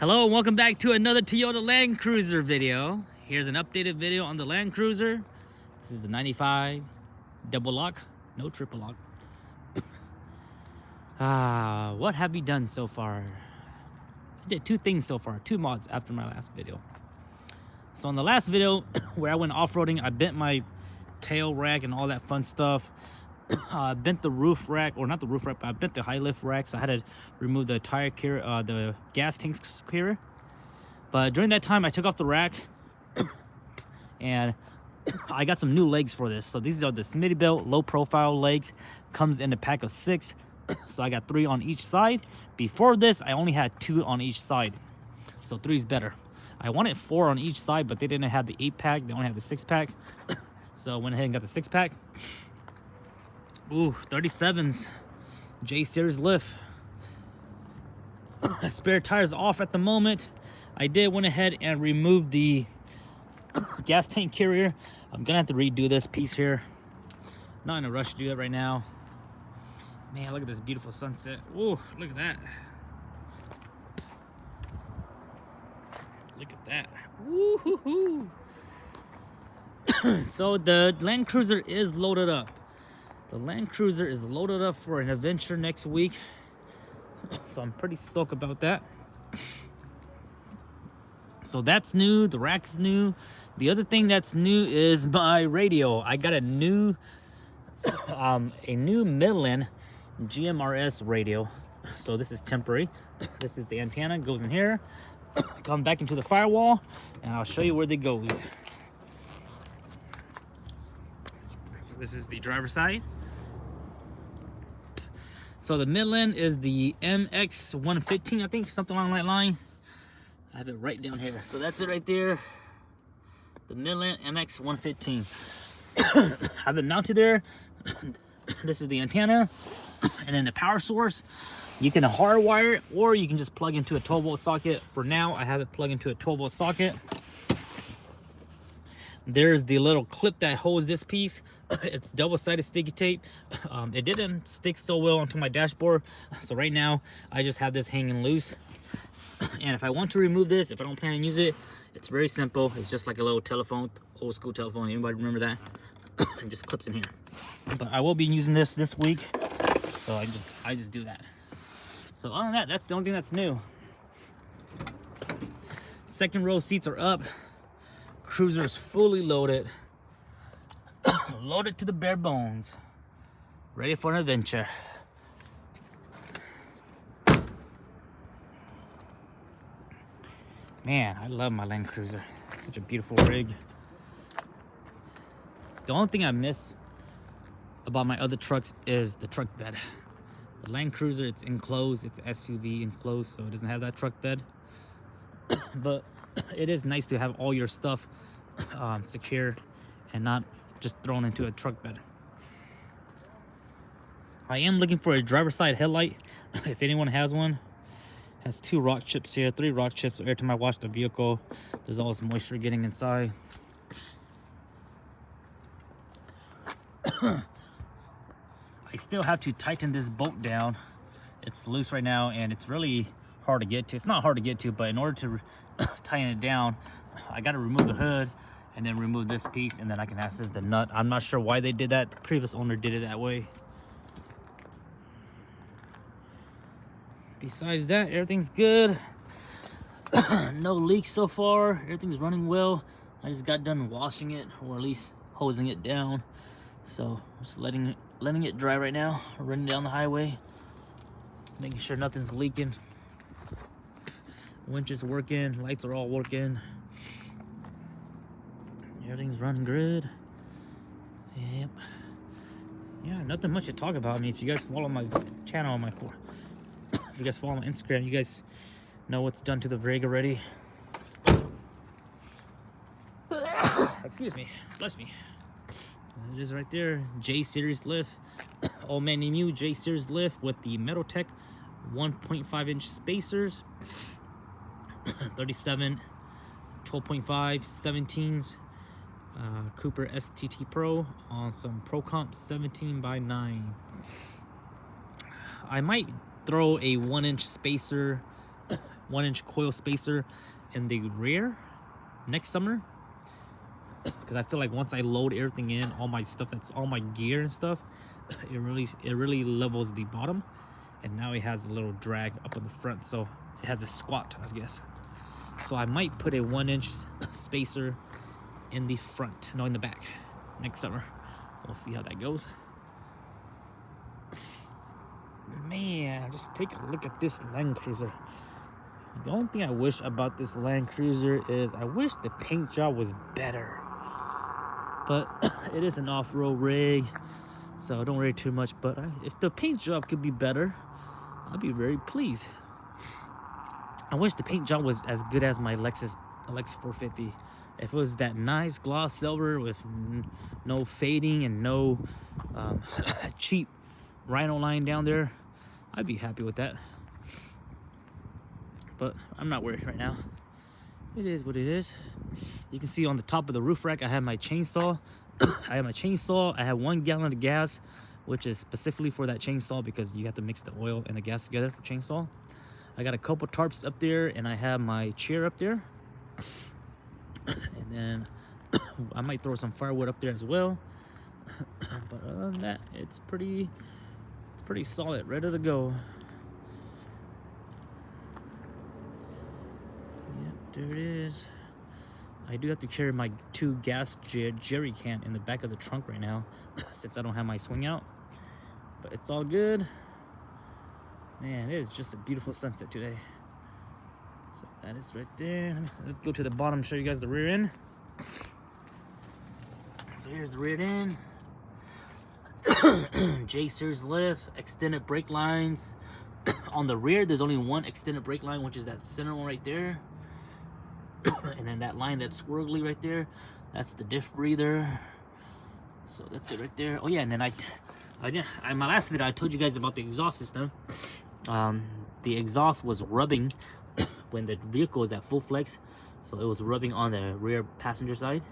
Hello and welcome back to another Toyota Land Cruiser video. Here's an updated video on the Land Cruiser. This is the 95 double lock, no triple lock. What have we done so far? I did two things so far, two mods after my last video. So in the last video where I went off-roading, I bent my tail rack and all that fun stuff. Bent the roof rack, or not the roof rack, but I bent the high lift rack, so I had to remove the tire carrier, the gas tank carrier. But during that time, I took off the rack and I got some new legs for this. So these are the Smittybilt low profile legs. Comes in a pack of 6, so I got 3 on each side. Before this, I only had 2 on each side, so 3 is better. I wanted 4 on each side, but they didn't have the 8-pack, they only had the 6-pack. So I went ahead and got the 6-pack. Ooh, 37s, J series lift. Spare tires off at the moment. I went ahead and removed the gas tank carrier. I'm gonna have to redo this piece here. Not in a rush to do that right now. Man, look at this beautiful sunset. Ooh, look at that. Look at that. Woo-hoo-hoo. So the Land Cruiser is loaded up. The Land Cruiser is loaded up for an adventure next week. So I'm pretty stoked about that. So that's new. The rack is new. The other thing that's new is my radio. I got a new Midland GMRS radio. So this is temporary. This is the antenna, goes in here, come back into the firewall, and I'll show you where they goes. So this is the driver's side. So the Midland is the MX115, I think, something along that line. I have it right down here. So that's it right there. The Midland MX115. I have it mounted there. This is the antenna. And then the power source. You can hardwire it, or you can just plug into a 12-volt socket. For now, I have it plugged into a 12-volt socket. There's the little clip that holds this piece. It's double-sided sticky tape. It didn't stick so well onto my dashboard, so right now I just have this hanging loose. And if I want to remove this, if I don't plan to use it, it's very simple. It's just like a little telephone, old school telephone. Anybody remember that? It just clips in here. But I will be using this week, so I just do that. So other than that, that's the only thing that's new. Second row seats are up. Cruiser is fully loaded. Loaded to the bare bones. Ready for an adventure. Man, I love my Land Cruiser. It's such a beautiful rig. The only thing I miss about my other trucks is the truck bed. The Land Cruiser, it's enclosed. It's SUV enclosed, so it doesn't have that truck bed. But it is nice to have all your stuff secure and not just thrown into a truck bed. I am looking for a driver's side headlight. If anyone has one. Has 2 rock chips here, 3 rock chips. Every time I wash the vehicle, there's always moisture getting inside. I still have to tighten this bolt down. It's loose right now and it's really hard to get to. It's not hard to get to, but in order to tighten it down, I got to remove the hood and then remove this piece, and then I can access the nut. I'm not sure why they did that. The previous owner did it that way. Besides that, everything's good. No leaks so far. Everything's running well. I just got done washing it, or at least hosing it down. So I'm just letting it dry right now. Running down the highway, making sure nothing's leaking. Winch is working. Lights are all working. Everything's running good. Yep. Yeah, nothing much to talk about. I mean, if you guys follow my channel, if you guys follow my Instagram, you guys know what's done to the rig already. Excuse me. Bless me. It is right there. J series lift. Old man NuttyNu J series lift with the Metaltech 1.5-inch spacers. 37, 12.5, 17s. Cooper STT Pro on some Pro Comp 17x9. I might throw a 1-inch spacer 1-inch coil spacer in the rear next summer, because I feel like once I load everything in, all my stuff, that's all my gear and stuff, it really levels the bottom, and now it has a little drag up on the front, so it has a squat, I guess. So I might put a 1-inch spacer in the front, no, in the back next summer. We'll see how that goes. Man, just take a look at this Land Cruiser. The only thing I wish about this Land Cruiser is I wish the paint job was better. But it is an off-road rig, so don't worry too much. But if the paint job could be better, I'd be very pleased. I wish the paint job was as good as my Lexus LX 450. If it was that nice gloss silver with no fading and no cheap rhino line down there, I'd be happy with that. But I'm not worried right now. It is what it is. You can see on the top of the roof rack, I have my chainsaw. I have 1 gallon of gas, which is specifically for that chainsaw because you have to mix the oil and the gas together for chainsaw. I got a couple tarps up there, and I have my chair up there. And then I might throw some firewood up there as well. But other than that, it's pretty solid, ready to go. Yep, there it is. I do have to carry my 2 gas jerry can in the back of the trunk right now since I don't have my swing out. But it's all good. Man, it is just a beautiful sunset today. So that is right there. Let's go to the bottom and show you guys the rear end. So here's the rear end. J-series lift, extended brake lines. On the rear, there's only 1 extended brake line, which is that center one right there. And then that line that's swirly right there, that's the diff breather. So that's it right there. Oh yeah, and then in my last video, I told you guys about the exhaust system. The exhaust was rubbing when the vehicle was at full flex, so it was rubbing on the rear passenger side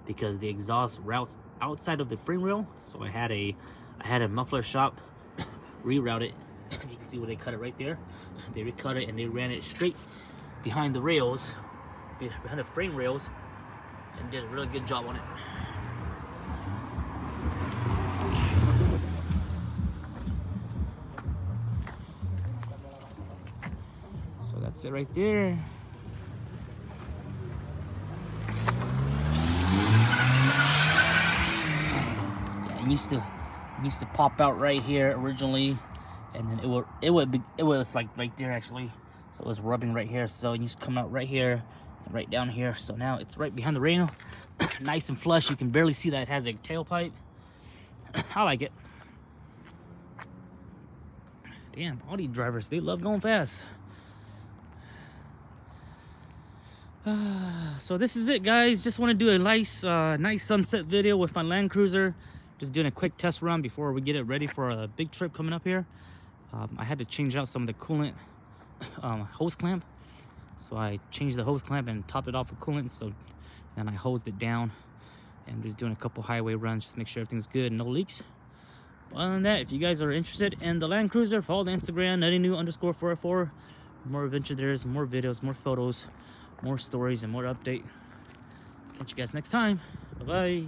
because the exhaust routes outside of the frame rail. So I had a muffler shop reroute it. You can see where they cut it right there. They recut it and they ran it straight behind the rails, behind the frame rails, and did a really good job on it. So that's it right there. Yeah, it used to pop out right here originally, and then it was like right there actually. So it was rubbing right here. So it used to come out right here and right down here. So now it's right behind the rail, nice and flush. You can barely see that it has a tailpipe. I like it. Damn, Audi drivers, they love going fast. So this is it, guys. Just want to do a nice sunset video with my Land Cruiser. Just doing a quick test run before we get it ready for a big trip coming up here. I had to change out some of the coolant hose clamp, so I changed the hose clamp and topped it off with coolant. So then I hosed it down, and I'm just doing a couple highway runs just to make sure everything's good, no leaks. But other than that, if you guys are interested in the Land Cruiser, follow the Instagram NuttyNu_404. More adventure there is, more videos, more photos, more stories, and more update. Catch you guys next time. Bye bye.